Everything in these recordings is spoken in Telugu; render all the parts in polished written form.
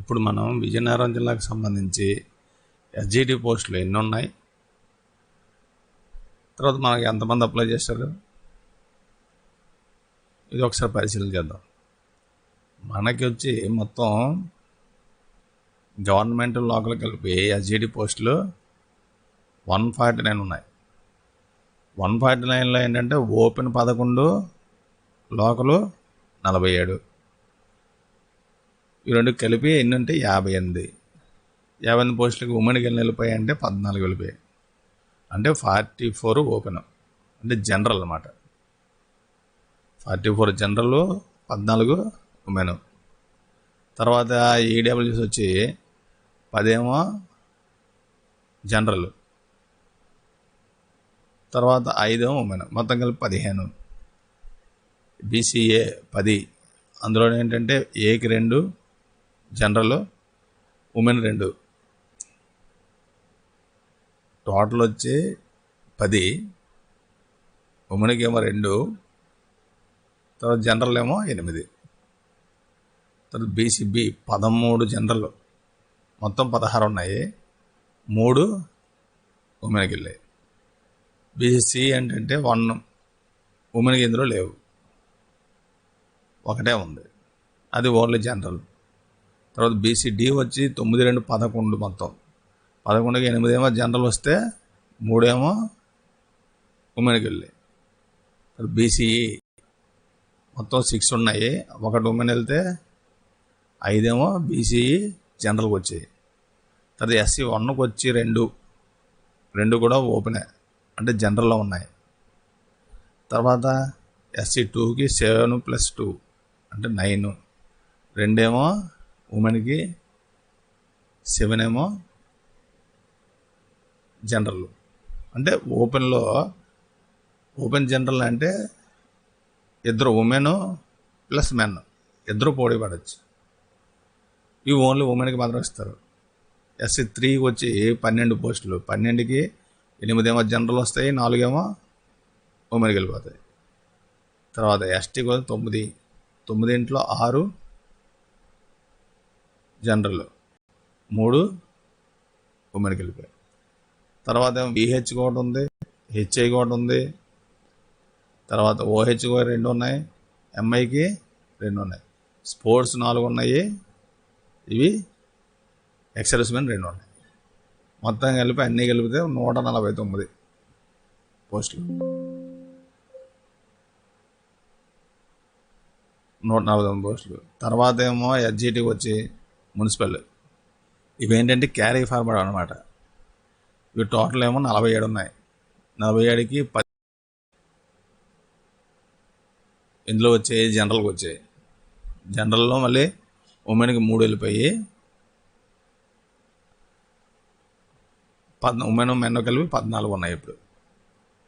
ఇప్పుడు మనం విజయనగరం జిల్లాకు సంబంధించి ఎస్జిటి పోస్టులు ఎన్ని ఉన్నాయి, తర్వాత మనకి ఎంతమంది అప్లై చేశారు, ఇది ఒకసారి పరిశీలన చేద్దాం. మనకి వచ్చి మొత్తం గవర్నమెంట్ లోకల్ కలిపి ఎస్జిటి పోస్టులు 149 ఉన్నాయి. 149లో ఏంటంటే ఓపెన్ 11, లోకలు 47. ఈ రెండు కలిపి ఎన్ని ఉంటే 58. 58 పోస్టులకి ఉమెన్కి ఎన్ని వెళ్ళిపోయాయి అంటే 14 వెళ్ళిపోయాయి. అంటే 44 ఓపెన్, అంటే జనరల్ అన్నమాట. 44 జనరల్, 14 ఉమెన్. తర్వాత ఈడబ్ల్యూఎస్ వచ్చి 10 జనరల్, తర్వాత 5 ఉమెన్, మొత్తం కలిపి 15. బీసీఏ 10, అందులో ఏంటంటే ఏకి 2 జనరల్, ఉమెన్ 2. టోటల్ వచ్చి 10, ఉమెన్కి ఏమో 2, తర్వాత జనరల్ ఏమో 8. తర్వాత బీసీబీ 13 జనరల్, మొత్తం 16 ఉన్నాయి, 3 ఉమెన్కి వెళ్ళాయి. బీసీ ఏంటంటే 1 ఉమెన్కి ఇందులో లేవు, ఒకటే ఉంది, అది ఓన్లీ జనరల్. తర్వాత బీసీడీ వచ్చి 9, 2, 11, మొత్తం 11కి 8 ఏమో జనరల్ వస్తే 3 ఏమో ఉమెన్కి వెళ్ళాయి. తర్వాత బీసీఈ మొత్తం 6 ఉన్నాయి, 1 ఉమెన్ వెళ్తే 5 ఏమో బీసీఈ జనరల్కి వచ్చాయి. తర్వాత ఎస్సీ 1కి వచ్చి 2 కూడా ఓపెనే, అంటే జనరల్లో ఉన్నాయి. తర్వాత ఎస్సీ 2కి 7 + 2 అంటే 9, 2 ఏమో ఉమెన్కి, 7 ఏమో జనరల్. అంటే ఓపెన్ జనరల్ అంటే 2 ఉమెన్ + మెన్, 2 పోటీ పడవచ్చు. ఇవి ఓన్లీ ఉమెన్కి మాత్రం ఇస్తారు. ఎస్సీ 3కి వచ్చి 12 పోస్టులు, 12కి 8 ఏమో జనరల్ వస్తాయి, 4 ఏమో ఉమెన్కి వెళ్ళిపోతాయి. తర్వాత ఎస్టీకి వచ్చి 9, 9 6 జనరల్, 3 ఉమెన్కి వెళ్ళిపోయాయి. తర్వాత ఏమో బీహెచ్కి ఒకటి ఉంది, హెచ్ఐకి ఒకటి ఉంది, తర్వాత ఓహెచ్కి 2 ఉన్నాయి, ఎంఐకి 2 ఉన్నాయి, స్పోర్ట్స్ 4 ఉన్నాయి, ఇవి ఎక్సర్విస్మెన్ 2 ఉన్నాయి. మొత్తం కలిపి అన్నీ కలిపితే 149 పోస్టులు, 149 పోస్టులు. తర్వాత ఏమో ఎస్జిటికి వచ్చి మున్సిపల్, ఇవేంటంటే క్యారీ ఫార్వర్డ్ అనమాట. ఇవి టోటల్ ఏమో 47 ఉన్నాయి. 47కి 10 ఇందులో వచ్చాయి, జనరల్కి వచ్చాయి. జనరల్లో మళ్ళీ ఉమెన్కి 3 వెళ్ళిపోయి, ఉమెన్ మెన్ కలిపి 14 ఉన్నాయి ఇప్పుడు.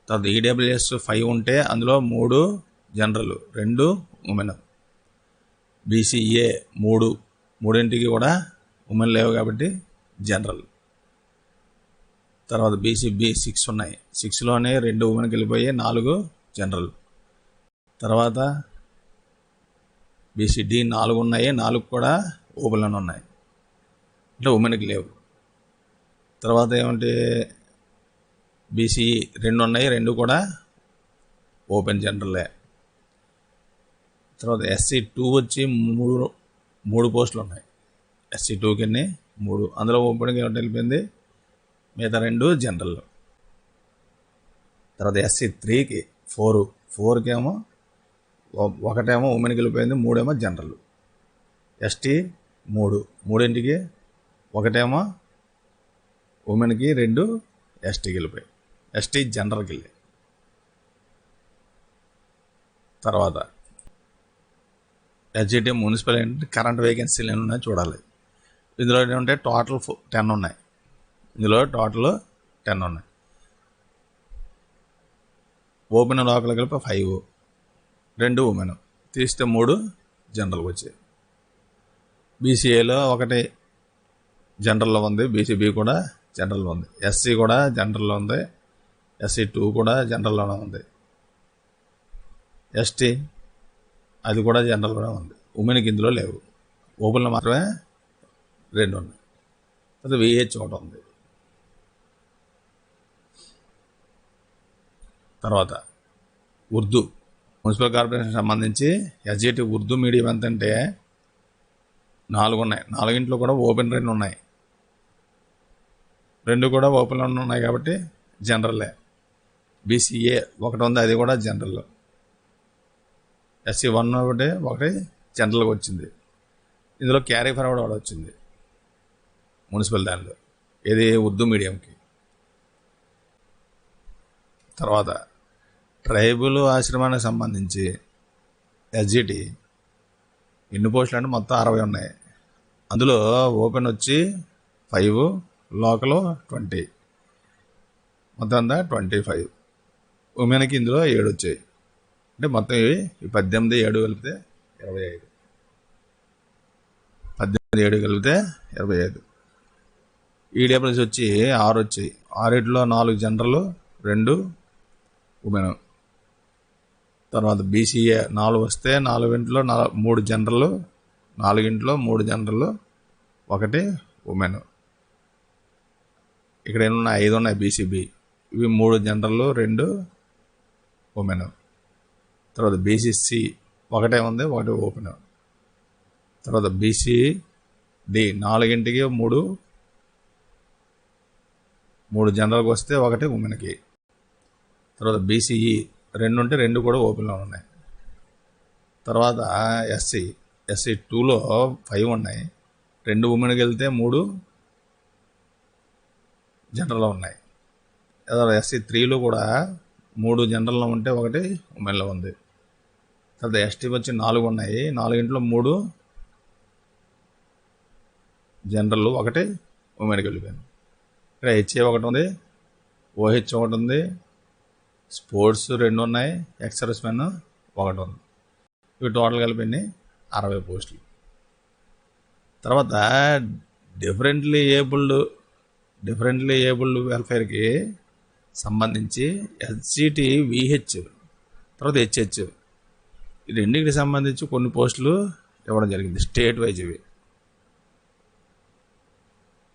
తర్వాత ఈడబ్ల్యూఎస్ 5 ఉంటే అందులో 3 జనరల్, 2 ఉమెన్. బీసీఏ 3, 3కి కూడా ఉమెన్ లేవు కాబట్టి జనరల్. తర్వాత బీసీబీ 6 ఉన్నాయి, 6లోనే 2 ఉమెన్కి వెళ్ళిపోయి, 4 జనరల్. తర్వాత బీసీడీ 4 ఉన్నాయి, 4 కూడా ఓపెన్లోనే ఉన్నాయి, అంటే ఉమెన్కి లేవు. తర్వాత ఏమంటే బీసీఈ 2 ఉన్నాయి, 2 కూడా ఓపెన్ జనరలే. తర్వాత ఎస్సీ 2 వచ్చి 3 పోస్టులు ఉన్నాయి. ఎస్సీ 2కి 3, అందులో ఓపెన్కి ఒకటి వెళ్ళిపోయింది, మిగతా 2 జనరల్. తర్వాత ఎస్సీ 3కి 4కి ఏమో ఒకటేమో ఉమెన్కి వెళ్ళిపోయింది, 3 ఏమో జనరల్. ఎస్టీ 3కి ఒకటేమో ఉమెన్కి, 2 ఎస్టీకి వెళ్ళిపోయాయి, ఎస్టీ జనరల్కి వెళ్ళి. తర్వాత ఎస్జిటి మున్సిపల్ ఏంటంటే కరెంట్ వేకెన్సీలు ఎన్ని ఉన్నాయో చూడాలి. ఇందులో ఏంటంటే టోటల్ 10 ఉన్నాయి. ఇందులో టోటల్ 10 ఉన్నాయి. ఓపెన్ లోకల్ కలిపి 5, 2 ఉమెన్, తీస్తే 3 జనరల్కి వచ్చాయి. బీసీఏలో 1 జనరల్లో ఉంది, బీసీబీ కూడా జనరల్లో ఉంది, ఎస్సీ కూడా జనరల్లో ఉంది, ఎస్సీ 2 కూడా జనరల్లోనే ఉంది, ఎస్టీ అది కూడా జనరల్లోనే ఉంది. ఉమెన్కి ఇందులో లేవు, ఓపెన్లో మాత్రమే 2 ఉన్నాయి. తర్వాత విహెచ్ ఒకటి ఉంది. తర్వాత ఉర్దూ మున్సిపల్ కార్పొరేషన్ సంబంధించి ఎస్జిటి ఉర్దూ మీడియం ఎంతంటే 4 ఉన్నాయి. 4 కూడా ఓపెన్ 2 ఉన్నాయి. 2 కూడా ఓపెన్లో ఉన్నాయి కాబట్టి జనరలే. బీసీఏ ఒకటి ఉంది, అది కూడా జనరల్. ఎస్సీ 1 ఒకటి జనరల్గా వచ్చింది. ఇందులో క్యారీ ఫార్వర్డ్ కూడా వచ్చింది మున్సిపల్ దానిలో, ఏది ఉర్దూ మీడియంకి. తర్వాత ట్రైబుల్ ఆశ్రమానికి సంబంధించి ఎస్జిటి ఎన్ని పోస్టులు అంటే మొత్తం 60 ఉన్నాయి. అందులో ఓపెన్ వచ్చి 5, లోకల్ 20, మొత్తం అంతా 25. ఉమెన్కి ఇందులో 7 వచ్చాయి. అంటే మొత్తం ఇవి 18, 7 కలిపితే 25. 18, 7 కలిపితే 25. ఈడబ్ల్యూఎస్ వచ్చి 6 వచ్చాయి. 6లో 4 జనరల్, 2 ఉమెన్. తర్వాత బీసీఏ 4 వస్తే 4 3 జనరల్, 4 3 జనరల్, 1 ఉమెన్. ఇక్కడ ఏమున్నాయి? 5 ఉన్నాయి బీసీబీ. ఇవి 3 జనరల్, 2 ఉమెన్. తర్వాత బీసీసీ 1 ఉంది, 1 ఓపెన్. తర్వాత బీసీడి 4కి 3 జనరల్కి వస్తే 1 ఉమెన్కి. తర్వాత బీసీఈ 2 ఉంటే 2 కూడా ఓపెన్లో ఉన్నాయి. తర్వాత ఎస్సీ 2లో 5 ఉన్నాయి, 2 ఉమెన్కి వెళ్తే 3 జనరల్లో ఉన్నాయి. తర్వాత ఎస్సీ 3లో కూడా 3 జనరల్లో ఉంటే 1 ఉమెన్లో ఉంది. తర్వాత ఎస్టీ వచ్చి 4 ఉన్నాయి, 4 3 జనరల్, 1 ఉమెన్కి వెళ్ళిపోయింది. ఇక్కడ హెచ్ఏ 1 ఉంది, ఓహెచ్ 1 ఉంది, స్పోర్ట్స్ 2 ఉన్నాయి, ఎక్స్ సర్వీస్ మెన్ 1 ఉంది. ఇవి టోటల్ కలిపి 60 పోస్టులు. తర్వాత డిఫరెంట్లీ ఏబుల్డ్ వెల్ఫేర్కి సంబంధించి ఎస్జిటి విహెచ్, తర్వాత హెచ్హెచ్, ఈ రెండింటికి సంబంధించి కొన్ని పోస్టులు ఇవ్వడం జరిగింది స్టేట్ వైజ్.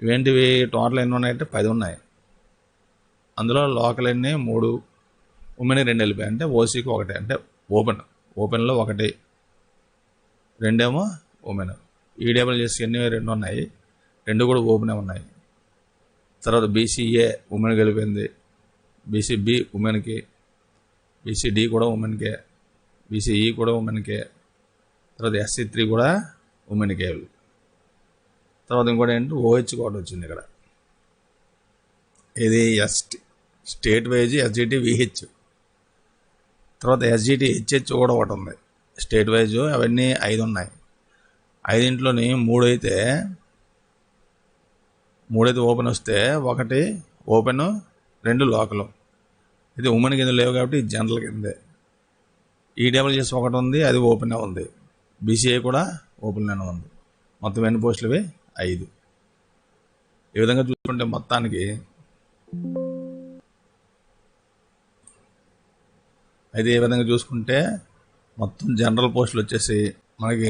ఇవేంటివి? టోటల్ ఎన్ని ఉన్నాయంటే 10 ఉన్నాయి. అందులో లోకల్ 3, ఉమెన్ 2 వెళ్ళిపోయాయి. అంటే ఓసీకి 1, అంటే ఓపెన్లో 1, 2 ఉమెన్. ఈడబ్ల్యూఎస్ 2 ఉన్నాయి, 2 కూడా ఓపెనే ఉన్నాయి. తర్వాత బీసీఏ ఉమెన్కి వెళ్ళిపోయింది, బీసీబీ ఉమెన్కి, బీసీడి కూడా ఉమెన్కే, బీసీఈ కూడా ఉమెన్కే. తర్వాత ఎస్సీ 3 కూడా ఉమెన్కే. తర్వాత ఇంకోటి ఏంటి? ఓహెచ్ కూడా వచ్చింది ఇక్కడ. ఇది స్టేట్ వైజ్ ఎస్జిటి విహెచ్. తర్వాత ఎస్జిటి హెచ్హెచ్ కూడా 1 ఉంది స్టేట్ వైజ్. అవన్నీ 5 ఉన్నాయి. 5 3 అయితే ఓపెన్ వస్తే 1 ఓపెన్, 2 లోకల్. ఇది ఉమెన్ కింద లేవు కాబట్టి జనరల్ కిందే. ఈడబ్ల్యూఎస్ 1 ఉంది, అది ఓపెన్ ఉంది. బీసీఐ కూడా ఓపెన్లోనే ఉంది. మొత్తం ఎన్ని పోస్టులు? ఇవి 5. ఈ విధంగా చూసుకుంటే మొత్తానికి అయితే ఈ విధంగా చూసుకుంటే మొత్తం జనరల్ పోస్టులు వచ్చేసి మనకి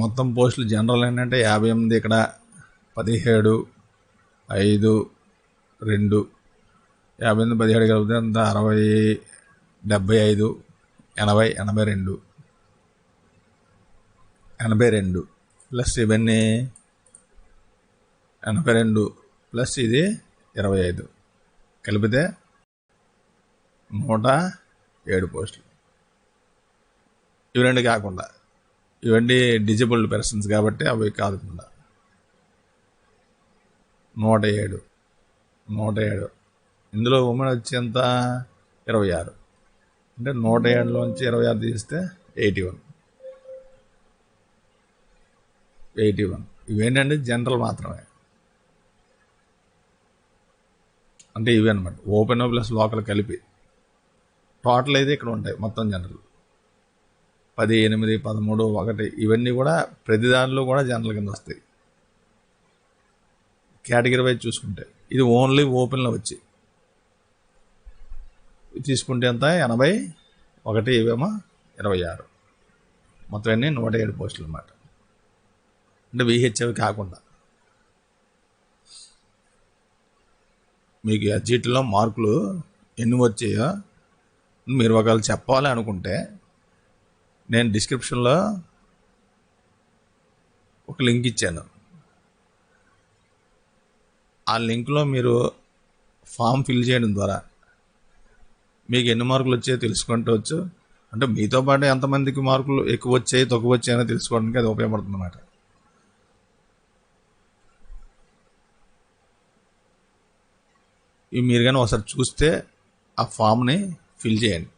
మొత్తం పోస్టులు జనరల్ ఏంటంటే 58. ఇక్కడ 17, 5, 2, 58, 17 కలిపితే అంతా 60, 75, 80, 82 ప్లస్ ఇవన్నీ 82 ప్లస్ ఇది 25 కలిపితే 107 పోస్టులు. ఇవి 2 కాకుండా, ఇవన్నీ డిజేబుల్డ్ పర్సన్స్ కాబట్టి అవి కాకుండా 107. ఇందులో ఉమెన్ వచ్చి ఎంత? 26. అంటే 107లోంచి 26 తీస్తే 81. ఇవేంటంటే జనరల్ మాత్రమే. అంటే ఇవి అనమాట, ఓపెన్ ప్లస్ లోకల్ కలిపి. టోటల్ అయితే ఇక్కడ ఉంటాయి మొత్తం జనరల్ 10, 8, 13, 1. ఇవన్నీ కూడా ప్రతి దానిలో కూడా జనరల్ కింద వస్తాయి కేటగిరీ వైజ్ చూసుకుంటే. ఇది ఓన్లీ ఓపెన్లో వచ్చి తీసుకుంటే ఎంత? 81, ఇవేమో 26. మొత్తం అన్నీ 107 పోస్టులు అన్నమాట. అంటే విహెచ్ఎవి కాకుండా. మీకు ఎస్జిటిలో మార్కులు ఎన్ని వచ్చాయో మీరు ఒకవేళ చెప్పాలి అనుకుంటే నేను డిస్క్రిప్షన్లో ఒక లింక్ ఇచ్చాను. ఆ లింక్లో మీరు ఫామ్ ఫిల్ చేయడం ద్వారా మీకు ఎన్ని మార్కులు వచ్చాయో తెలుసుకుంటవచ్చు. అంటే మీతో పాటు ఎంతమందికి మార్కులు ఎక్కువ వచ్చాయి తక్కువ వచ్చాయని తెలుసుకోవడానికి అది ఉపయోగపడుతుంది అన్నమాట. ఇవి మీరు కానీ ఒకసారి చూస్తే ఆ ఫామ్ని ఫిల్ చేయండి.